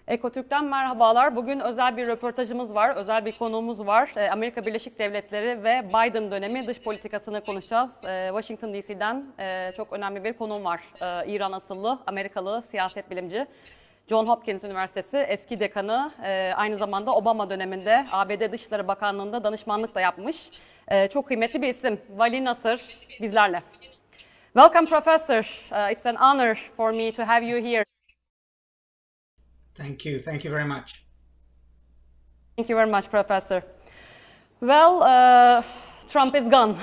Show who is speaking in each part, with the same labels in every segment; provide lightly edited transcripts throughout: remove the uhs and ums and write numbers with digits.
Speaker 1: Ekotürk'ten merhabalar. Bugün özel bir röportajımız var, özel bir konuğumuz var. Amerika Birleşik Devletleri ve Biden dönemi dış politikasını konuşacağız. Washington DC'den çok önemli bir konuğum var. İran asıllı, Amerikalı siyaset bilimci. John Hopkins Üniversitesi eski dekanı, aynı zamanda Obama döneminde ABD Dışişleri Bakanlığı'nda danışmanlık da yapmış. Çok kıymetli bir isim. Vali Nasr bizlerle. Welcome, Professor. It's an honor for me to have you here.
Speaker 2: Thank you. Thank you very much.
Speaker 1: Thank you very much, Professor. Well, Trump is gone.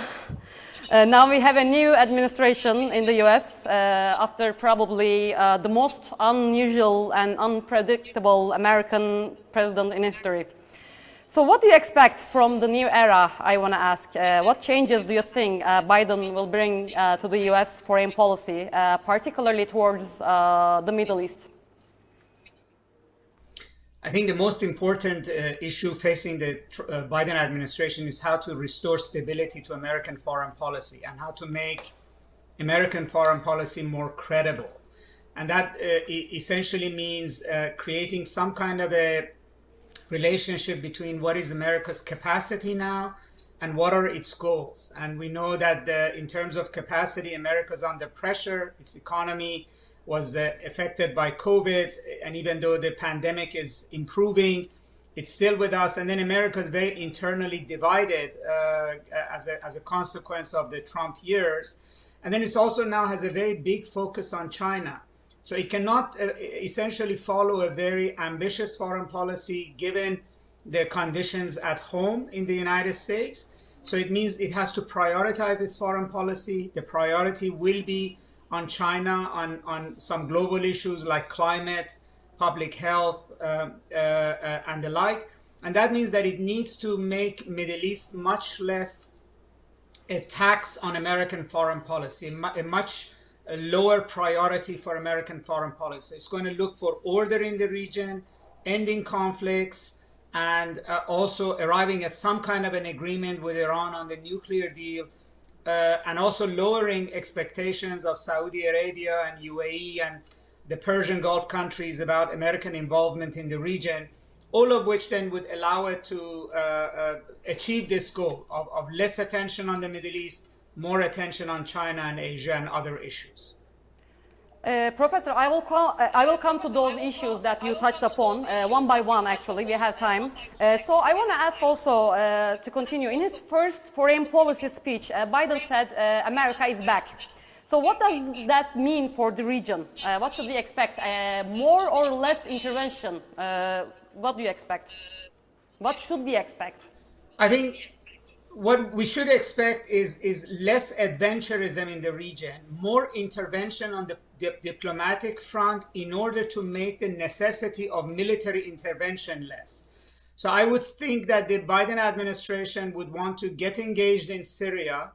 Speaker 1: Now we have a new administration in the US after probably the most unusual and unpredictable American president in history. So what do you expect from the new era, I want to ask? What changes do you think Biden will bring to the US foreign policy, particularly towards the Middle East?
Speaker 2: I think the most important issue facing the Biden administration is how to restore stability to American foreign policy and how to make American foreign policy more credible. And that essentially means creating some kind of a relationship between what is America's capacity now and what are its goals. And we know that in terms of capacity, America's under pressure, its economy was affected by COVID, and even though the pandemic is improving, it's still with us. And then America is very internally divided as a consequence of the Trump years. And then it's also now has a very big focus on China. So it cannot essentially follow a very ambitious foreign policy given the conditions at home in the United States. So it means it has to prioritize its foreign policy. The priority will be on China, on some global issues like climate, public health, and the like. And that means that it needs to make Middle East much less a tax on American foreign policy, a much lower priority for American foreign policy. It's going to look for order in the region, ending conflicts, and also arriving at some kind of an agreement with Iran on the nuclear deal. And also lowering expectations of Saudi Arabia and UAE and the Persian Gulf countries about American involvement in the region, all of which then would allow it to achieve this goal of less attention on the Middle East, more attention on China and Asia and other issues.
Speaker 1: Professor, I will come to those issues that you touched upon one by one. Actually, we have time. So I want to ask also to continue. In his first foreign policy speech, Biden said America is back. So what does that mean for the region? What should we expect? More or less intervention? What do you expect? What should we expect?
Speaker 2: I think what we should expect is less adventurism in the region, more intervention on the diplomatic front in order to make the necessity of military intervention less. So I would think that the Biden administration would want to get engaged in Syria,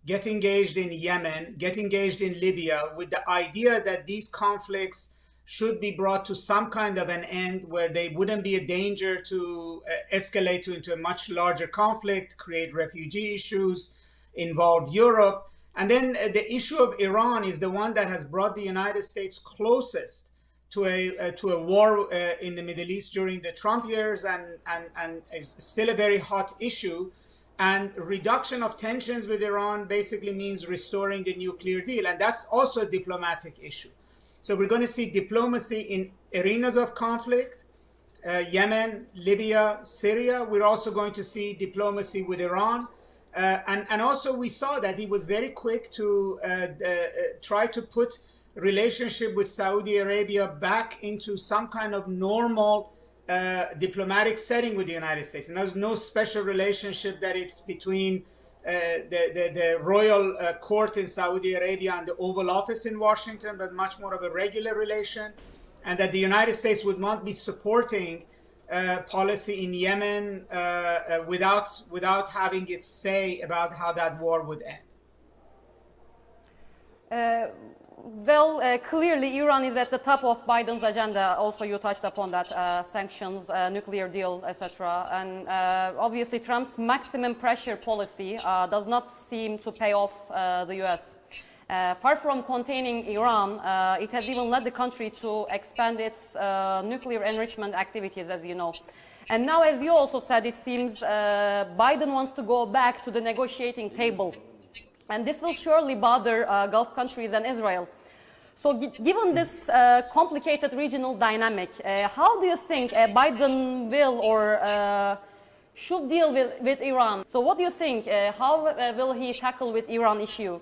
Speaker 2: get engaged in Yemen, get engaged in Libya with the idea that these conflicts should be brought to some kind of an end where they wouldn't be a danger to escalate into a much larger conflict, create refugee issues, involve Europe. And then the issue of Iran is the one that has brought the United States closest to a war in the Middle East during the Trump years and is still a very hot issue. And reduction of tensions with Iran basically means restoring the nuclear deal. And that's also a diplomatic issue. So we're going to see diplomacy in arenas of conflict, Yemen, Libya, Syria. We're also going to see diplomacy with Iran. And also we saw that he was very quick to try to put relationship with Saudi Arabia back into some kind of normal diplomatic setting with the United States. And there's no special relationship that it's between the royal court in Saudi Arabia and the Oval Office in Washington, but much more of a regular relation. And that the United States would not be supporting policy in Yemen without having its say about how that war would end.
Speaker 1: Clearly Iran is at the top of Biden's agenda. Also, you touched upon that, sanctions, nuclear deal, etc. And obviously Trump's maximum pressure policy does not seem to pay off the US. Far from containing Iran, it has even led the country to expand its nuclear enrichment activities, as you know. And now, as you also said, it seems Biden wants to go back to the negotiating table. And this will surely bother Gulf countries and Israel. So given this complicated regional dynamic, how do you think Biden will or should deal with Iran? So what do you think? How will he tackle with Iran issue?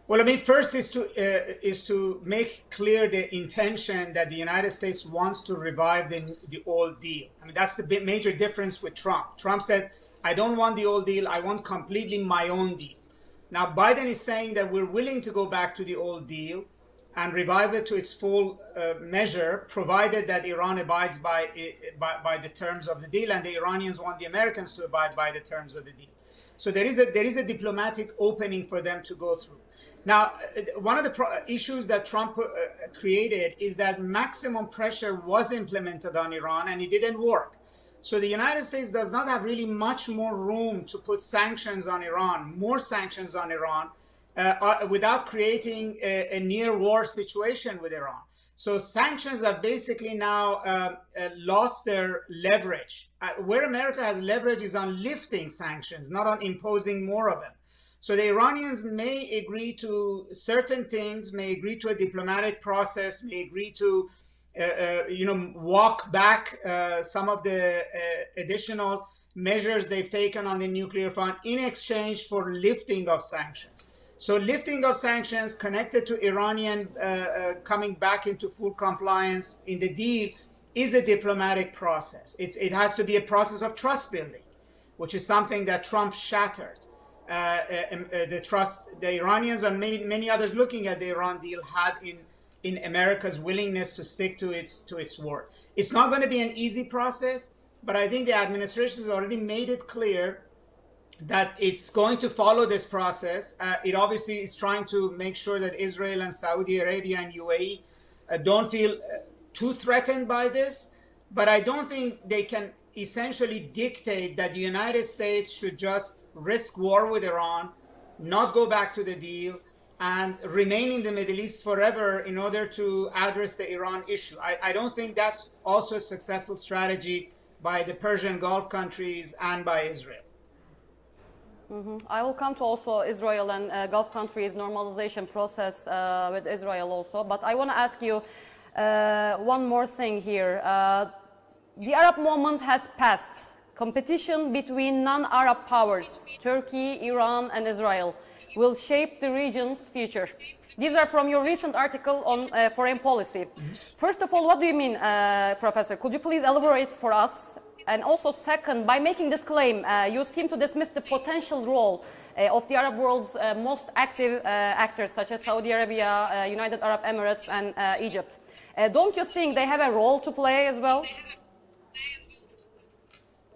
Speaker 2: Well, I mean, first is to make clear the intention that the United States wants to revive the old deal. I mean, that's the major difference with Trump. Trump said, I don't want the old deal. I want completely my own deal. Now, Biden is saying that we're willing to go back to the old deal and revive it to its full measure, provided that Iran abides by the terms of the deal, and the Iranians want the Americans to abide by the terms of the deal. So there is a diplomatic opening for them to go through. Now, one of the issues that Trump created is that maximum pressure was implemented on Iran and it didn't work. So the United States does not have really much more room to put sanctions on Iran, more sanctions on Iran, without creating a near war situation with Iran. So sanctions have basically now lost their leverage. Where America has leverage is on lifting sanctions, not on imposing more of them. So the Iranians may agree to certain things, may agree to a diplomatic process, may agree to walk back some of the additional measures they've taken on the nuclear front in exchange for lifting of sanctions. So lifting of sanctions connected to Iranian coming back into full compliance in the deal is a diplomatic process. It has to be a process of trust building, which is something that Trump shattered. The trust the Iranians and many others looking at the Iran deal had in America's willingness to stick to its word. It's not going to be an easy process, but I think the administration has already made it clear that it's going to follow this process. It obviously is trying to make sure that Israel and Saudi Arabia and UAE don't feel too threatened by this, but I don't think they can essentially dictate that the United States should just risk war with Iran, not go back to the deal, and remain in the Middle East forever in order to address the Iran issue. I don't think that's also a successful strategy by the Persian Gulf countries and by Israel.
Speaker 1: I will come to also Israel and Gulf countries normalization process with Israel also, but I want to ask you one more thing here. The Arab moment has passed. Competition between non-Arab powers, Turkey, Iran, and Israel, will shape the region's future. These are from your recent article on foreign policy. First of all, what do you mean, Professor? Could you please elaborate for us? And also, second, by making this claim, you seem to dismiss the potential role of the Arab world's most active actors, such as Saudi Arabia, United Arab Emirates, and Egypt. Don't you think they have a role to play as well?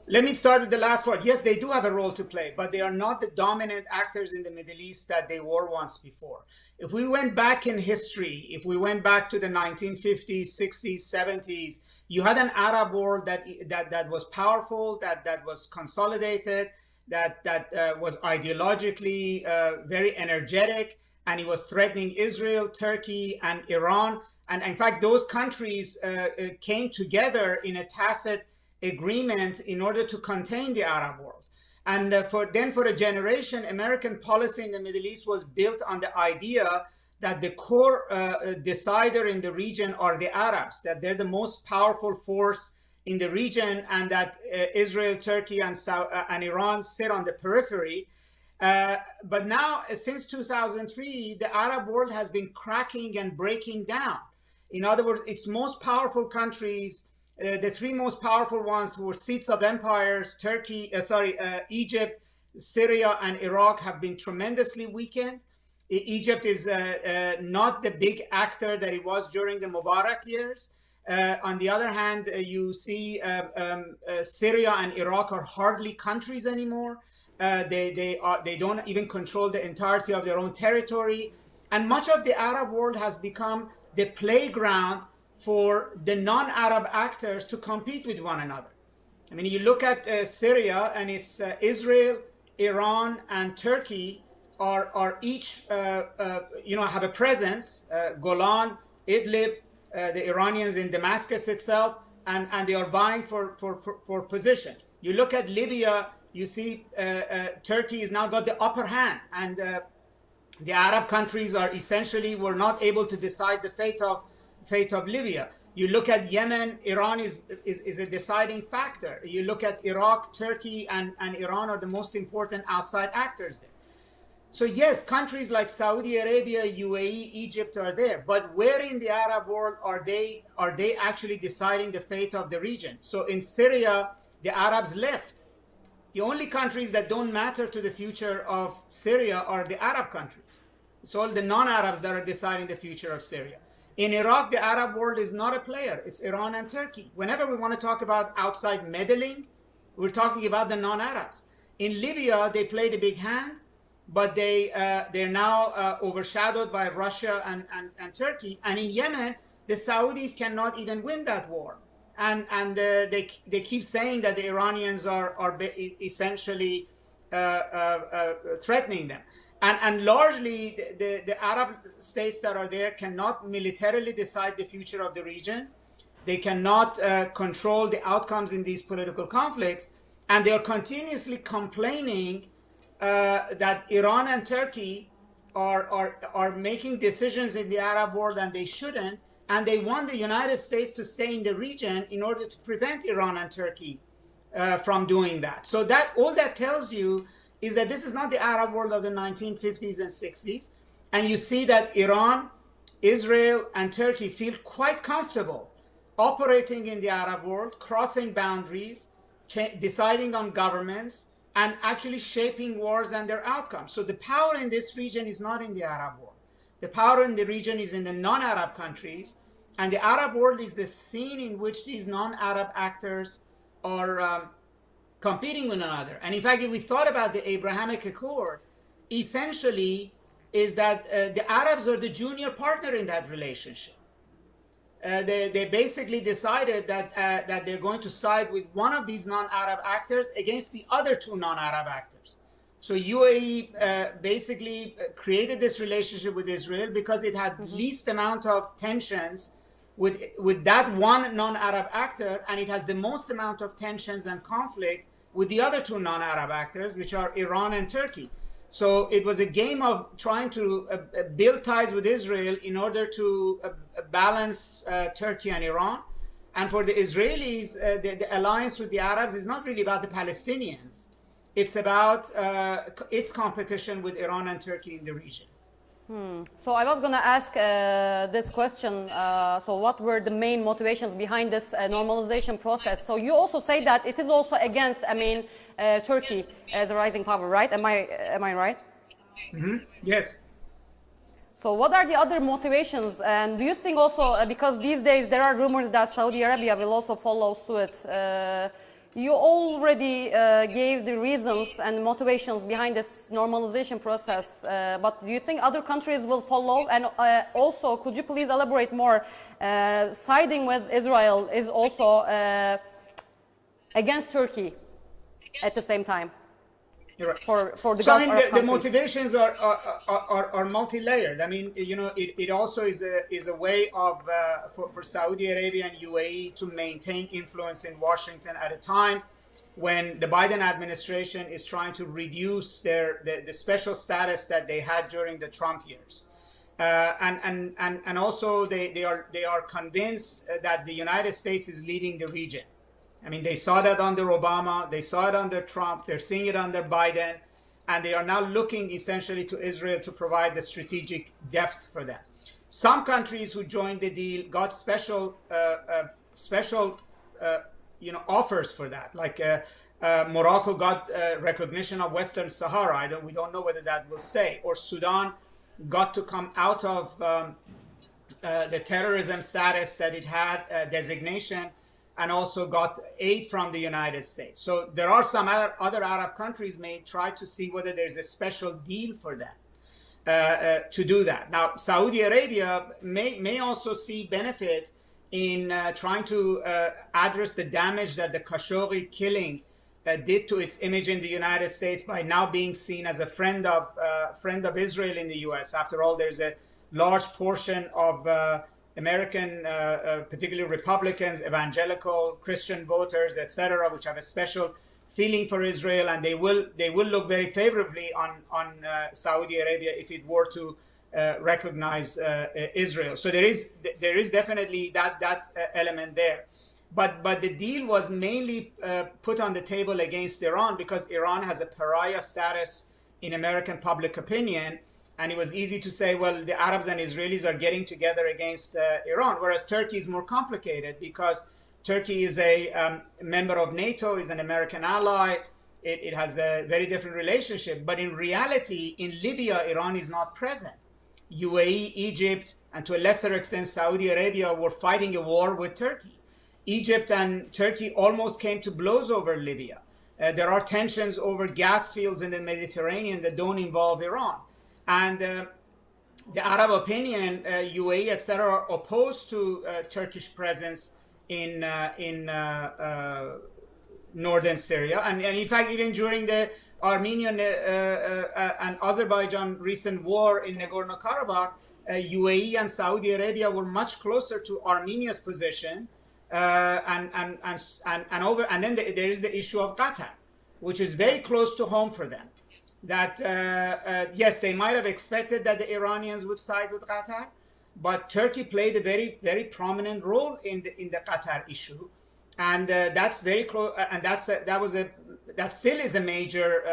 Speaker 2: Let me start with the last part. Yes, they do have a role to play, but they are not the dominant actors in the Middle East that they were once before. If we went back in history, if we went back to the 1950s, 60s, 70s, you had an Arab world that was powerful, that was consolidated, that was ideologically very energetic, and it was threatening Israel, Turkey, and Iran. And in fact, those countries came together in a tacit agreement in order to contain the Arab world. And for a generation, American policy in the Middle East was built on the idea that the core decider in the region are the Arabs, that they're the most powerful force in the region, and that Israel, Turkey, and Iran sit on the periphery. But now, since 2003, the Arab world has been cracking and breaking down. In other words, its most powerful countries, the three most powerful ones who were seats of empires, Egypt, Syria, and Iraq, have been tremendously weakened. Egypt is not the big actor that it was during the Mubarak years. On the other hand, you see Syria and Iraq are hardly countries anymore. They don't even control the entirety of their own territory. And much of the Arab world has become the playground for the non-Arab actors to compete with one another. I mean, you look at Syria, and it's Israel, Iran, and Turkey are each, have a presence, Golan, Idlib, the Iranians in Damascus itself, and they are vying for position. You look at Libya, you see Turkey has now got the upper hand, and the Arab countries were not able to decide the fate of Libya. You look at Yemen, Iran is a deciding factor. You look at Iraq, Turkey, and Iran are the most important outside actors there. So yes, countries like Saudi Arabia, UAE, Egypt are there, but where in the Arab world are they actually deciding the fate of the region? So in Syria, the Arabs left. The only countries that don't matter to the future of Syria are the Arab countries. It's all the non-Arabs that are deciding the future of Syria. In Iraq, the Arab world is not a player. It's Iran and Turkey. Whenever we want to talk about outside meddling, we're talking about the non-Arabs. In Libya, they played a big hand, but they're now overshadowed by Russia and Turkey. And in Yemen, the Saudis cannot even win that war. And they keep saying that the Iranians are essentially threatening them. And largely, the Arab states that are there cannot militarily decide the future of the region. They cannot control the outcomes in these political conflicts. And they are continuously complaining that Iran and Turkey are making decisions in the Arab world and they shouldn't. And they want the United States to stay in the region in order to prevent Iran and Turkey from doing that. So all that tells you is that this is not the Arab world of the 1950s and 60s. And you see that Iran, Israel, and Turkey feel quite comfortable operating in the Arab world, crossing boundaries, deciding on governments, and actually shaping wars and their outcomes. So the power in this region is not in the Arab world. The power in the region is in the non-Arab countries, and the Arab world is the scene in which these non-Arab actors are competing with one another. And in fact, if we thought about the Abrahamic Accord, essentially is that the Arabs are the junior partner in that relationship. They basically decided that they're going to side with one of these non-Arab actors against the other two non-Arab actors. So UAE basically created this relationship with Israel because it had least amount of tensions with that one non-Arab actor, and it has the most amount of tensions and conflict with the other two non-Arab actors, which are Iran and Turkey. So it was a game of trying to build ties with Israel in order to balance Turkey and Iran. And for the Israelis, the alliance with the Arabs is not really about the Palestinians. It's about its competition with Iran and Turkey in the region.
Speaker 1: So I was going to ask this question. So what were the main motivations behind this normalization process? So you also say that it is also against, Turkey as a rising power, right? Am I right?
Speaker 2: Yes.
Speaker 1: So what are the other motivations? And do you think also, because these days there are rumors that Saudi Arabia will also follow suit, you already gave the reasons and motivations behind this normalization process, but do you think other countries will follow? And also, could you please elaborate more? Siding with Israel is also against Turkey at the same time.
Speaker 2: You're right.
Speaker 1: For the
Speaker 2: so the motivations are multi-layered. It also is a way of for Saudi Arabia and UAE to maintain influence in Washington at a time when the Biden administration is trying to reduce the special status that they had during the Trump years, and also they are convinced that the United States is leading the region. They saw that under Obama, they saw it under Trump, they're seeing it under Biden, and they are now looking essentially to Israel to provide the strategic depth for them. Some countries who joined the deal got special offers for that. Like Morocco got recognition of Western Sahara. We don't know whether that will stay. Or Sudan got to come out of the terrorism status that it had, designation, and also got aid from the United States. So there are some other Arab countries may try to see whether there's a special deal for them to do that. Now, Saudi Arabia may also see benefit in trying to address the damage that the Khashoggi killing did to its image in the United States by now being seen as a friend of Israel in the U.S. After all, there's a large portion of American, particularly Republicans, evangelical, Christian voters, etc., which have a special feeling for Israel, and they will look very favorably on Saudi Arabia if it were to recognize Israel. So there is definitely that element there. But the deal was mainly put on the table against Iran because Iran has a pariah status in American public opinion. And it was easy to say, well, the Arabs and Israelis are getting together against Iran, whereas Turkey is more complicated because Turkey is a member of NATO, is an American ally. It has a very different relationship. But in reality, in Libya, Iran is not present. UAE, Egypt, and to a lesser extent, Saudi Arabia were fighting a war with Turkey. Egypt and Turkey almost came to blows over Libya. There are tensions over gas fields in the Mediterranean that don't involve Iran. And the Arab opinion, UAE, etc., are opposed to Turkish presence in northern Syria. And in fact, even during the Armenian and Azerbaijan recent war in Nagorno-Karabakh, UAE and Saudi Arabia were much closer to Armenia's position. And then there is the issue of Qatar, which is very close to home for them. That yes, they might have expected that the Iranians would side with Qatar, but Turkey played a very, very prominent role in the Qatar issue, and that's very close. And that still is a major,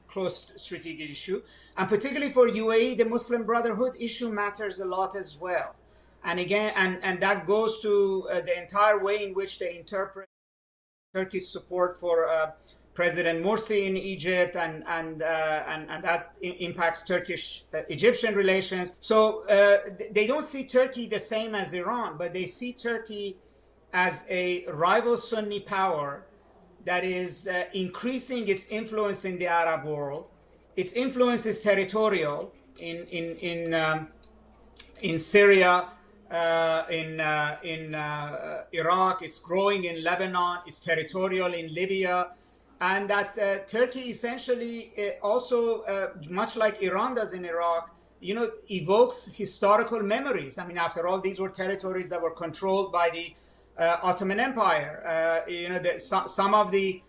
Speaker 2: close strategic issue, and particularly for UAE, the Muslim Brotherhood issue matters a lot as well. And again, and that goes to the entire way in which they interpret Turkey's support for President Morsi in Egypt, and that impacts Turkish-Egyptian relations. So they don't see Turkey the same as Iran, but they see Turkey as a rival Sunni power that is increasing its influence in the Arab world. Its influence is territorial in Syria. In Iraq, it's growing in Lebanon, it's territorial in Libya, and that Turkey essentially also, much like Iran does in Iraq, evokes historical memories. I mean, after all, these were territories that were controlled by the Ottoman Empire. Some of the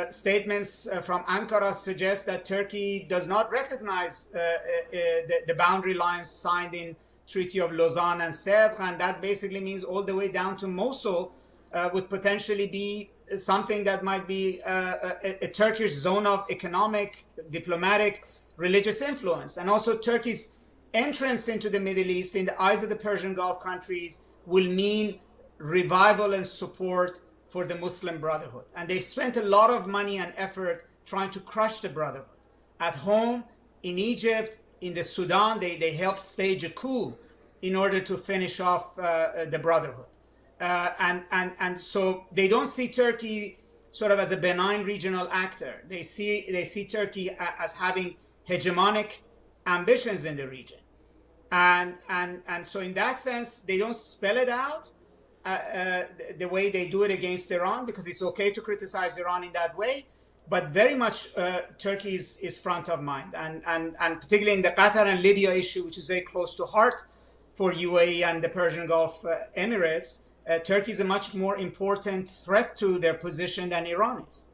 Speaker 2: statements from Ankara suggest that Turkey does not recognize the boundary lines signed in Treaty of Lausanne and Sèvres, and that basically means all the way down to Mosul would potentially be something that might be a Turkish zone of economic, diplomatic, religious influence. And also Turkey's entrance into the Middle East in the eyes of the Persian Gulf countries will mean revival and support for the Muslim Brotherhood. And they've spent a lot of money and effort trying to crush the Brotherhood. At home, in Egypt, in the Sudan, they helped stage a coup in order to finish off the Brotherhood. And so they don't see Turkey sort of as a benign regional actor. They see Turkey as having hegemonic ambitions in the region. And so in that sense, they don't spell it out the way they do it against Iran, because it's okay to criticize Iran in that way. But very much Turkey is front of mind, and particularly in the Qatar and Libya issue, which is very close to heart for UAE and the Persian Gulf Emirates. Turkey is a much more important threat to their position than Iran is.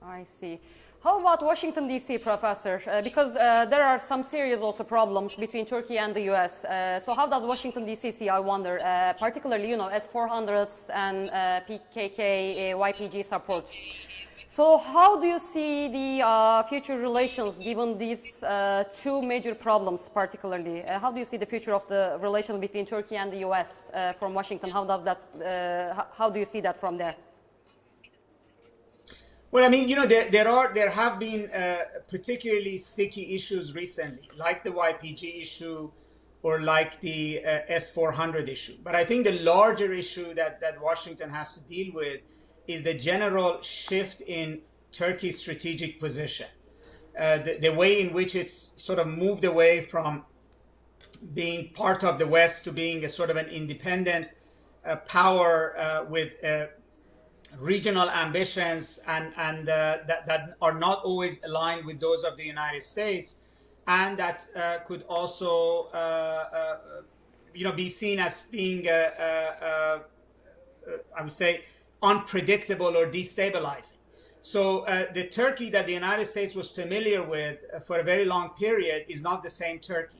Speaker 1: I see. How about Washington, D.C., Professor? Because there are some serious also problems between Turkey and the U.S. So how does Washington, D.C. see, I wonder, particularly, S-400s and PKK, YPG support? So how do you see the future relations given these two major problems particularly? How do you see the future of the relations between Turkey and the U.S. From Washington? How do you see that from there?
Speaker 2: Well, I mean, there have been particularly sticky issues recently, like the YPG issue or like the S-400 issue. But I think the larger issue that Washington has to deal with is the general shift in Turkey's strategic position. The way in which it's sort of moved away from being part of the West to being a sort of an independent power with regional ambitions that are not always aligned with those of the United States, and that could also be seen as being I would say unpredictable or destabilizing. So the Turkey that the United States was familiar with for a very long period is not the same Turkey.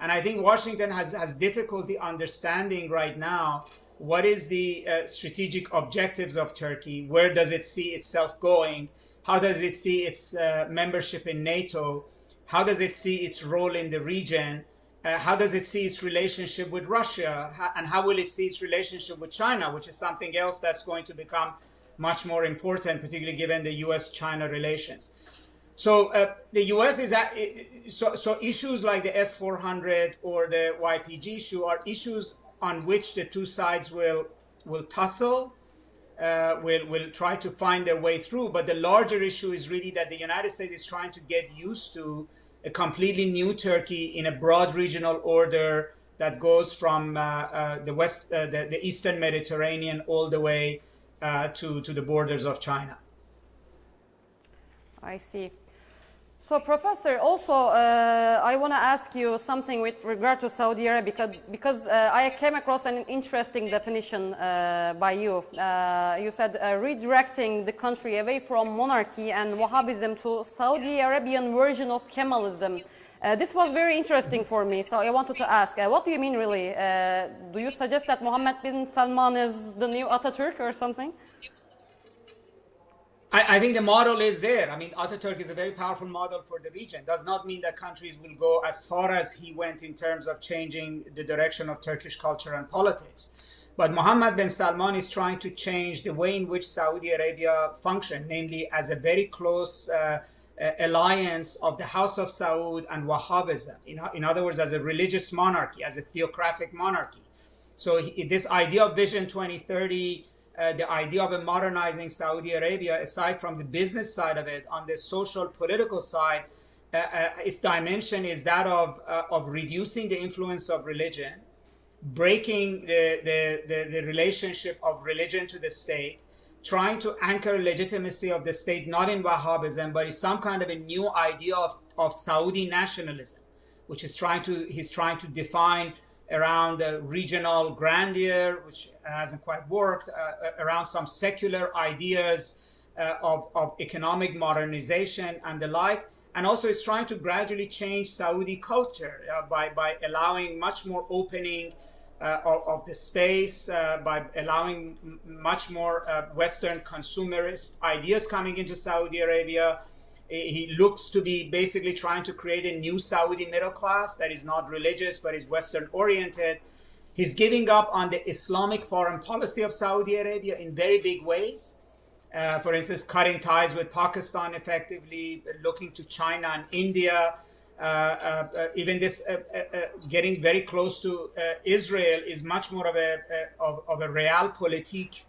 Speaker 2: And I think Washington has difficulty understanding right now what is the strategic objectives of Turkey, where does it see itself going, how does it see its membership in NATO, how does it see its role in the region, how does it see its relationship with Russia, and how will it see its relationship with China, which is something else that's going to become much more important, particularly given the U.S.-China relations. So the U.S. is so issues like the S-400 or the YPG issue are issues on which the two sides will tussle, will try to find their way through. But the larger issue is really that the United States is trying to get used to a completely new Turkey in a broad regional order that goes from the Eastern Mediterranean all the way to the borders of China.
Speaker 1: I see. So, Professor, also I want to ask you something with regard to Saudi Arabia, because I came across an interesting definition by you. You said redirecting the country away from monarchy and Wahhabism to Saudi Arabian version of Kemalism. This was very interesting for me, so I wanted to ask, what do you mean really? Do you suggest that Mohammed bin Salman is the new Atatürk or something?
Speaker 2: I think the model is there. I mean, Atatürk is a very powerful model for the region. Does not mean that countries will go as far as he went in terms of changing the direction of Turkish culture and politics. But Mohammed bin Salman is trying to change the way in which Saudi Arabia functioned, namely as a very close alliance of the House of Saud and Wahhabism. In other words, as a religious monarchy, as a theocratic monarchy. So this idea of Vision 2030, the idea of a modernizing Saudi Arabia, aside from the business side of it, on the social political side, its dimension is that of reducing the influence of religion, breaking the relationship of religion to the state, trying to anchor legitimacy of the state not in Wahhabism, but in some kind of a new idea of Saudi nationalism, which he's trying to define around regional grandeur, which hasn't quite worked, around some secular ideas of economic modernization and the like. And also is trying to gradually change Saudi culture by allowing much more opening of the space, by allowing much more Western consumerist ideas coming into Saudi Arabia. He looks to be basically trying to create a new Saudi middle class that is not religious but is Western oriented. He's giving up on the Islamic foreign policy of Saudi Arabia in very big ways. For instance, cutting ties with Pakistan effectively, looking to China and India. Even this getting very close to Israel is much more of a realpolitik,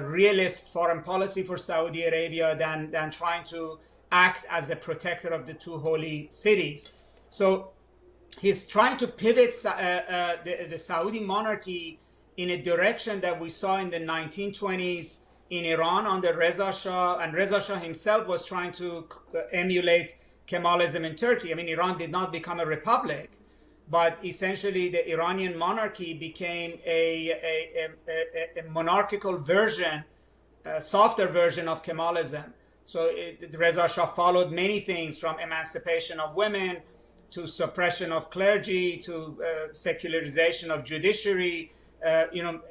Speaker 2: realist foreign policy for Saudi Arabia than trying to act as the protector of the two holy cities. So he's trying to pivot the Saudi monarchy in a direction that we saw in the 1920s in Iran under Reza Shah, and Reza Shah himself was trying to emulate Kemalism in Turkey. I mean, Iran did not become a republic, but essentially the Iranian monarchy became a monarchical version, a softer version of Kemalism. So Reza Shah followed many things, from emancipation of women to suppression of clergy to secularization of judiciary,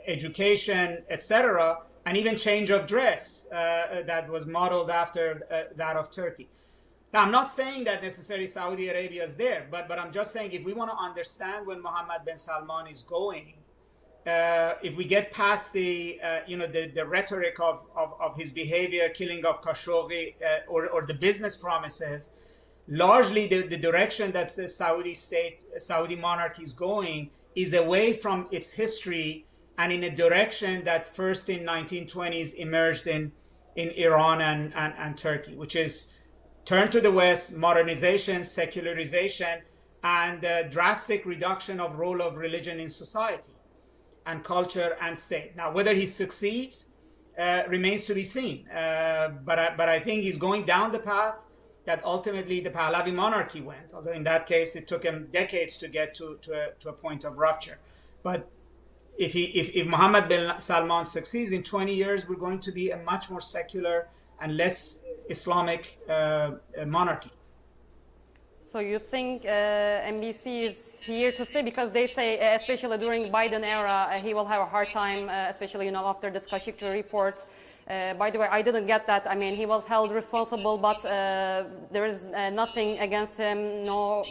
Speaker 2: education, etc., and even change of dress that was modeled after that of Turkey. Now, I'm not saying that necessarily Saudi Arabia is there, but I'm just saying if we want to understand where Mohammed bin Salman is going, if we get past the rhetoric of his behavior, killing of Khashoggi, or the business promises, largely the direction that the Saudi monarchy is going is away from its history and in a direction that first in 1920s emerged in Iran and Turkey, which is turn to the West, modernization, secularization, and drastic reduction of role of religion in society and culture and state. Now, whether he succeeds, remains to be seen. But I think he's going down the path that ultimately the Pahlavi monarchy went, although in that case it took him decades to get to a point of rupture. But if Mohammed bin Salman succeeds, in 20 years we're going to be a much more secular and less Islamic monarchy.
Speaker 1: So you think NBC is here to stay? Because they say, especially during Biden era, he will have a hard time, especially after this Khashoggi report. By the way, I didn't get that. I mean, he was held responsible, but there is nothing against him. No,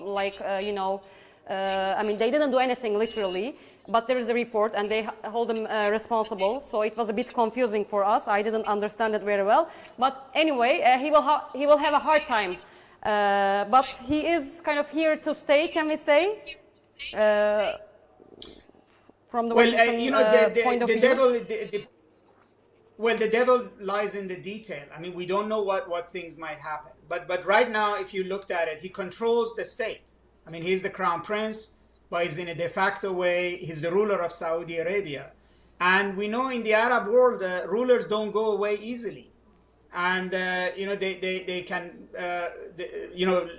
Speaker 1: I mean, they didn't do anything literally, but there is a report and they hold him responsible. So it was a bit confusing for us. I didn't understand it very well. But anyway, he will have a hard time. But he is kind of here to stay, can we say? From the point of view.
Speaker 2: The devil lies in the detail. I mean, we don't know what things might happen. But right now, if you looked at it, he controls the state. I mean, he's the crown prince, but he's in a de facto way, he's the ruler of Saudi Arabia. And we know in the Arab world, rulers don't go away easily. And, they can,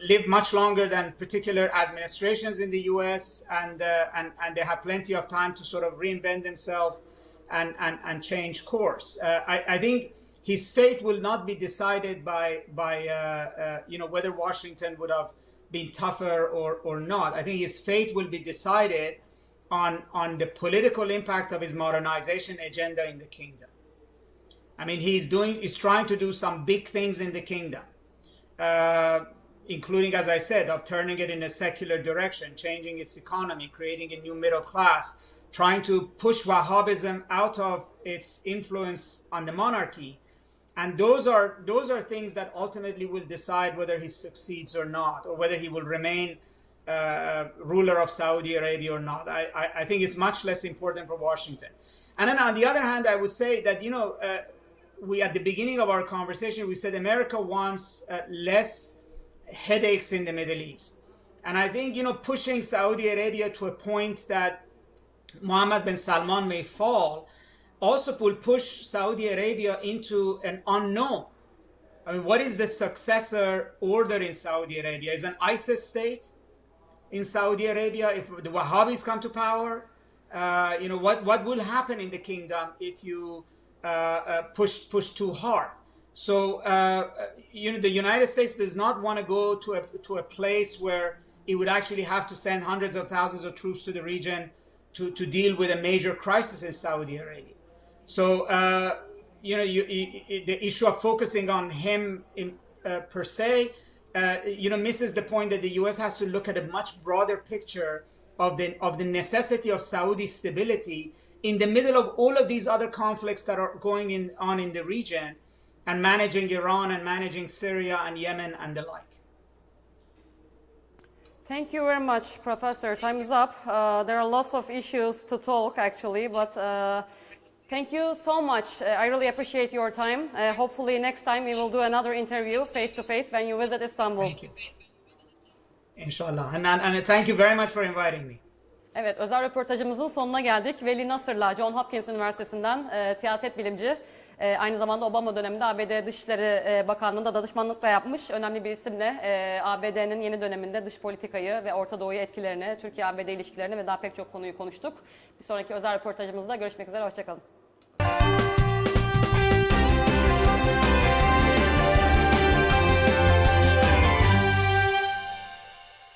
Speaker 2: live much longer than particular administrations in the U.S. And they have plenty of time to sort of reinvent themselves and change course. I think his fate will not be decided by whether Washington would have been tougher or not. I think his fate will be decided on the political impact of his modernization agenda in the kingdom. I mean, he's trying to do some big things in the kingdom, including, as I said, of turning it in a secular direction, changing its economy, creating a new middle class, trying to push Wahhabism out of its influence on the monarchy. And those are things that ultimately will decide whether he succeeds or not, or whether he will remain ruler of Saudi Arabia or not. I think it's much less important for Washington. And then on the other hand, I would say that, we at the beginning of our conversation, we said America wants less headaches in the Middle East. And I think, pushing Saudi Arabia to a point that Mohammed bin Salman may fall also will push Saudi Arabia into an unknown. I mean, what is the successor order in Saudi Arabia? Is an ISIS state in Saudi Arabia if the Wahhabis come to power? What will happen in the kingdom if you push too hard? So, the United States does not want to go to a place where it would actually have to send hundreds of thousands of troops to the region to deal with a major crisis in Saudi Arabia. So, the issue of focusing on him per se, misses the point that the U.S. has to look at a much broader picture of the necessity of Saudi stability in the middle of all of these other conflicts that are going on in the region, and managing Iran and managing Syria and Yemen and the like.
Speaker 1: Thank you very much, Professor. Time is up. There are lots of issues to talk, actually, but thank you so much. I really appreciate your time. Hopefully next time we will do another interview face-to-face when you visit Istanbul.
Speaker 2: Thank you. Inshallah. And thank you very much for inviting me.
Speaker 1: Evet, özel röportajımızın sonuna geldik. Vali Nasr'la John Hopkins Üniversitesi'nden siyaset bilimci, aynı zamanda Obama döneminde ABD Dışişleri Bakanlığı'nda danışmanlıkla yapmış önemli bir isimle ABD'nin yeni döneminde dış politikayı ve Orta Doğu'ya etkilerini, Türkiye-ABD ilişkilerini ve daha pek çok konuyu konuştuk. Bir sonraki özel röportajımızda görüşmek üzere, hoşçakalın.